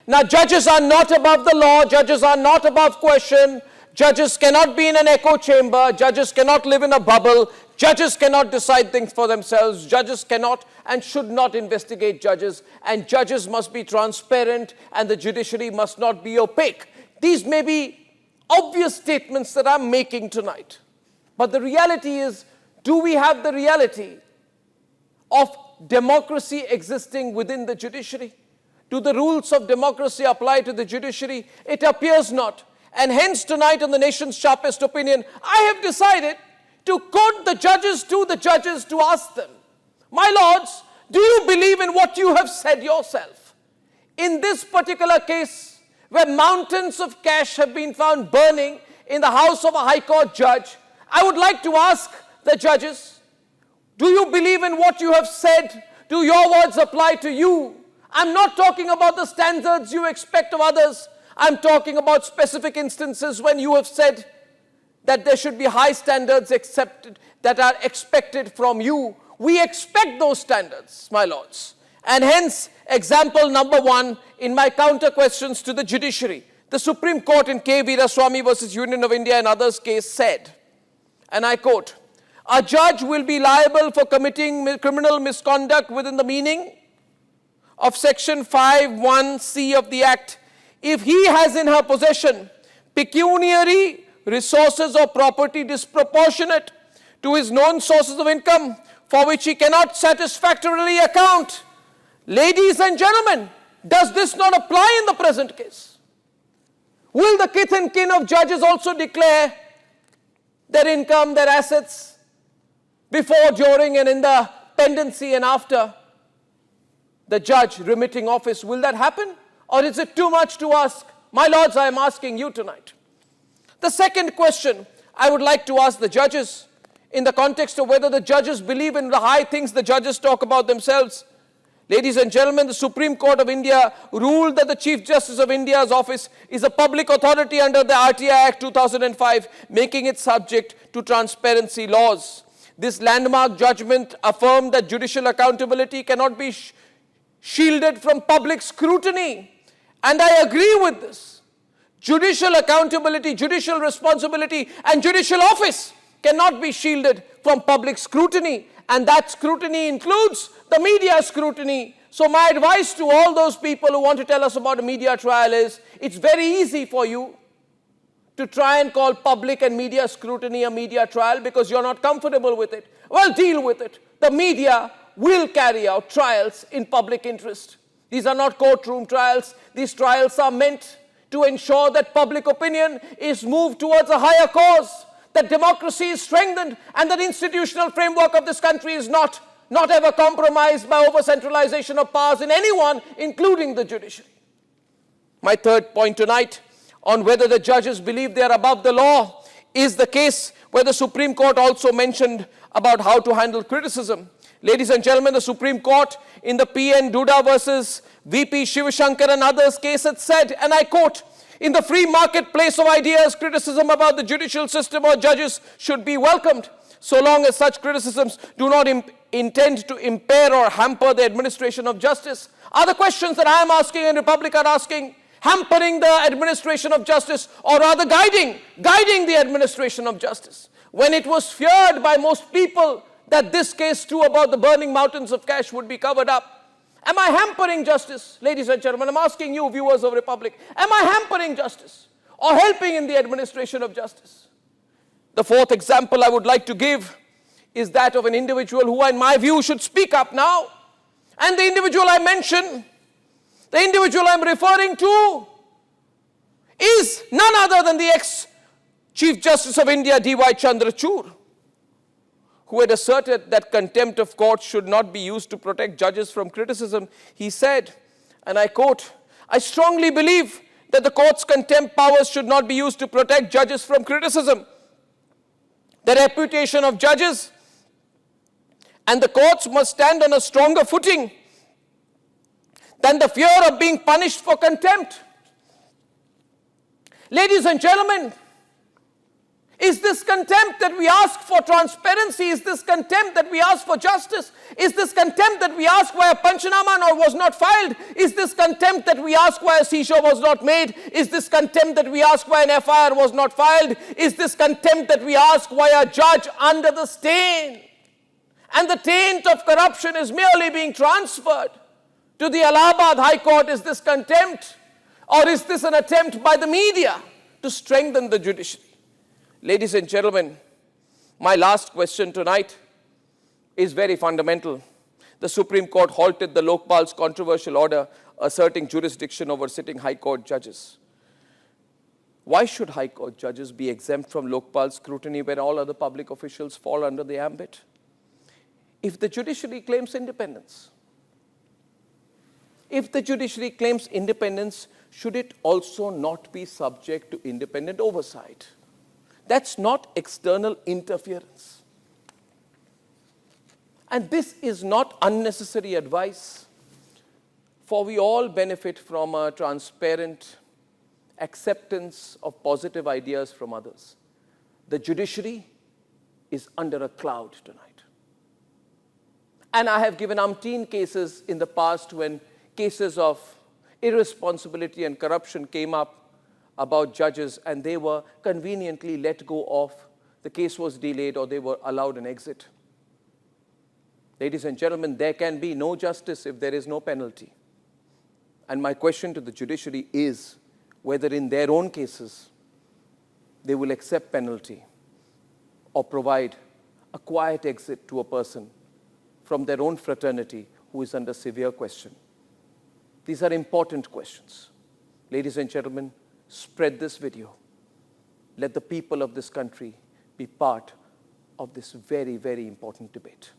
Now, judges are not above the law. Judges are not above question. Judges cannot be in an echo chamber. Judges cannot live in a bubble. Judges cannot decide things for themselves. Judges cannot and should not investigate judges. And judges must be transparent, and the judiciary must not be opaque. These may be obvious statements that I'm making tonight. But the reality is, do we have the reality of democracy existing within the judiciary? Do the rules of democracy apply to the judiciary? It appears not. And hence tonight on the nation's sharpest opinion, I have decided to quote the judges to ask them, my lords, do you believe in what you have said yourself? In this particular case, where mountains of cash have been found burning in the house of a high court judge, I would like to ask the judges, do you believe in what you have said? Do your words apply to you? I'm not talking about the standards you expect of others. I'm talking about specific instances when you have said that there should be high standards that are expected from you. We expect those standards, my lords. And hence, example number 1 in my counter questions to the judiciary. The Supreme Court in K. Veeraswamy versus Union of India and others case said, and I quote, a judge will be liable for committing criminal misconduct within the meaning of section 5(1)(c) of the Act if he has in her possession pecuniary resources or property disproportionate to his known sources of income for which he cannot satisfactorily account. Ladies and gentlemen, does this not apply in the present case? Will the kith and kin of judges also declare their income, their assets, before, during, and in the pendency and after the judge remitting office? Will that happen? Or is it too much to ask? My lords, I am asking you tonight. The second question I would like to ask the judges in the context of whether the judges believe in the high things the judges talk about themselves. Ladies and gentlemen, the Supreme Court of India ruled that the Chief Justice of India's office is a public authority under the RTI Act 2005, making it subject to transparency laws. This landmark judgment affirmed that judicial accountability cannot be shielded from public scrutiny. And I agree with this. Judicial accountability, judicial responsibility, and judicial office cannot be shielded from public scrutiny. And that scrutiny includes the media scrutiny. So my advice to all those people who want to tell us about a media trial is, it's very easy for you to try and call public and media scrutiny a media trial because you're not comfortable with it. Well, deal with it. The media will carry out trials in public interest. These are not courtroom trials. These trials are meant to ensure that public opinion is moved towards a higher cause, that democracy is strengthened, and that institutional framework of this country is not ever compromised by over-centralization of powers in anyone, including the judiciary. My third point tonight on whether the judges believe they are above the law is the case where the Supreme Court also mentioned about how to handle criticism. Ladies and gentlemen, the Supreme Court in the P.N. Duda versus V.P. Shivashankar and others case had said, and I quote, in the free marketplace of ideas, criticism about the judicial system or judges should be welcomed, so long as such criticisms do not intend to impair or hamper the administration of justice. Are the questions that I am asking and Republic are asking hampering the administration of justice, or rather guiding the administration of justice? When it was feared by most people that this case too about the burning mountains of cash would be covered up. Am I hampering justice? Ladies and gentlemen, I'm asking you, viewers of Republic, am I hampering justice or helping in the administration of justice? The fourth example I would like to give is that of an individual who, in my view, should speak up now. And the individual I mention, the individual I'm referring to, is none other than the ex-Chief Justice of India, D.Y. Chandrachud, who had asserted that contempt of court should not be used to protect judges from criticism. He said, and I quote, I strongly believe that the court's contempt powers should not be used to protect judges from criticism. The reputation of judges and the courts must stand on a stronger footing than the fear of being punished for contempt. Ladies and gentlemen, Is this contempt that we ask for transparency? Is this contempt that we ask for justice? Is this contempt that we ask why a Panchanama was not filed? Is this contempt that we ask why a seashore was not made? Is this contempt that we ask why an FIR was not filed? Is this contempt that we ask why a judge under the stain and the taint of corruption is merely being transferred to the Allahabad High Court? Is this contempt? Or is this an attempt by the media to strengthen the judiciary? Ladies and gentlemen, my last question tonight is very fundamental. The Supreme Court halted the Lokpal's controversial order asserting jurisdiction over sitting High Court judges. Why should High Court judges be exempt from Lokpal's scrutiny when all other public officials fall under the ambit? If the judiciary claims independence, should it also not be subject to independent oversight? That's not external interference. And this is not unnecessary advice, for we all benefit from a transparent acceptance of positive ideas from others. The judiciary is under a cloud tonight. And I have given umpteen cases in the past when cases of irresponsibility and corruption came up about judges, and they were conveniently let go of. The case was delayed, or they were allowed an exit. Ladies and gentlemen, there can be no justice if there is no penalty. And my question to the judiciary is whether in their own cases they will accept penalty or provide a quiet exit to a person from their own fraternity who is under severe question. These are important questions. Ladies and gentlemen, spread this video. Let the people of this country be part of this very, very important debate.